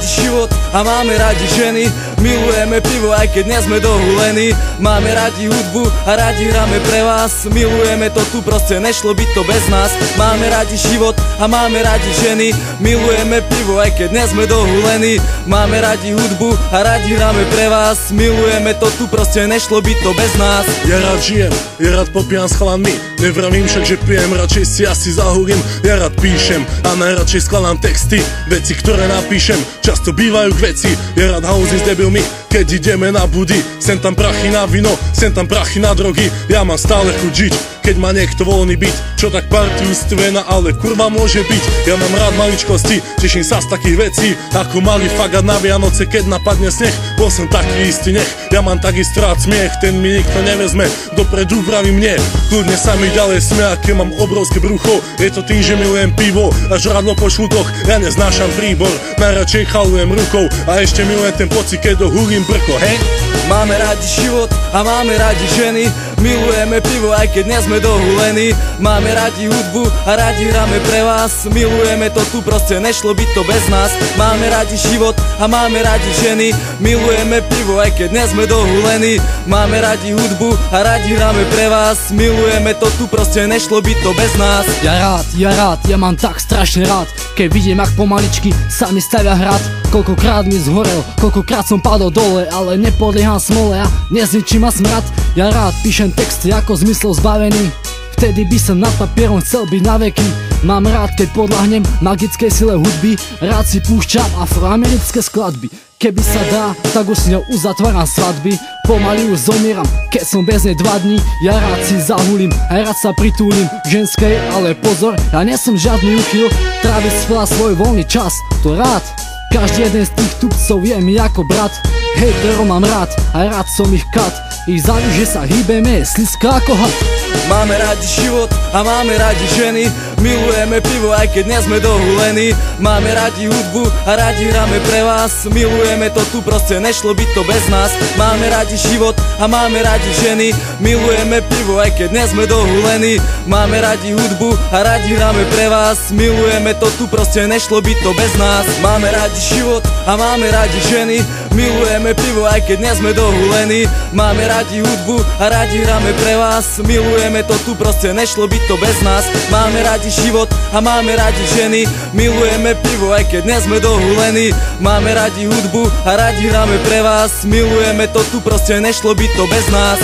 radi život a máme radi ženy. Milujeme pivo, aj keď nie sme dohulení. Máme radi hudbu a radi hráme pre vás. Milujeme to tu, proste nešlo by to bez nás. Máme radi život a máme radi ženy. Milujeme pivo, aj keď nie sme dohulení. Máme radi hudbu a radi hráme pre vás. Milujeme to tu, proste nešlo by to bez nás. Ja rád žijem, ja rád popíjam s chalanmi. Nevravím však, že pijem, radšej si asi zahulím. Ja rád píšem a najradšej skladám texty. Veci, ktoré napíšem, často bývajú k veci. Ja rád housey s debilmi, keď ideme na budy. Sem tam prachy na vino, sem tam prachy na drogy. Ja mám stále chuť žiť, keď má niekto voľný byť. Čo tak partiu stvená, ale kurva môže byť. Ja mám rád maličkosti, teším sa z takých vecí. Ako malý fagát na Vianoce, keď napadne sneh. Bol som taký istý nech, ja mám takisto rád smiech. Ten mi nikto nevezme, dopredu vraví mne. Kľudne sa mi ďalej smie, aké mám obrovské brucho. Je to tým, že milujem pivo a žradlo po šľutoch. Ja neznášam príbor, najradšej chalujem rukou. A ešte milujem ten pocit, keď dohulím brko, hej? Máme radi život a máme radi ženy. Milujeme pivo, aj keď nie sme dohulení. Máme radi hudbu a radi hráme pre vás. Milujeme to tu, proste nešlo by to bez nás. Máme radi život a máme radi ženy. Milujeme pivo, aj keď nie sme dohulení. Máme radi hudbu a radi hráme pre vás. Milujeme to tu, proste nešlo by to bez nás. Ja mám tak strašne rád, keď vidím, ak pomaličky sa mi stavia hrad. Koľkokrát mi zhorel, koľkokrát som padol dole, ale nepodlieham smole a nezničím ma smrad. Ja rád píšem texty ako zmyslov zbavený, vtedy by som nad papierom chcel byť na veky. Mám rád, keď podľahnem magickej sile hudby, rád si púšťam afroamerické skladby. Keby sa dá, tak už s ňou uzatváram svadby. Pomaly už zomieram, keď som bez nej 2 dní. Ja rád si zahulím, aj rád sa pritúlim ženskej, ale pozor, ja nie som žiadny uchyl. Tráviť svoj voľný čas, to rád. Každý jeden z tých tupcov je mi ako brat. Hejterov mám rád, aj rád som ich kat. Ich záľuž, že sa hýbeme, je sliská ako had. Máme radi život a máme radi ženy. Milujeme pivo, aj keď nie sme dohulení. Máme radi hudbu a radi hráme pre vás. Milujeme to tu, proste nešlo by to bez nás. Máme radi život a máme radi ženy. Milujeme pivo, aj keď nie sme dohulení. Máme radi hudbu a radi hráme pre vás. Milujeme to tu, proste nešlo by to bez nás. Máme radi život a máme radi ženy. Milujeme pivo, aj keď nie sme dohulení. Máme radi hudbu a radi hráme pre vás. Milujeme to tu, proste nešlo by to bez nás. Máme radi život a máme radi ženy. Milujeme pivo, aj keď nie sme dohulení. Máme radi hudbu a radi hráme pre vás. Milujeme to tu, proste nešlo by to bez nás.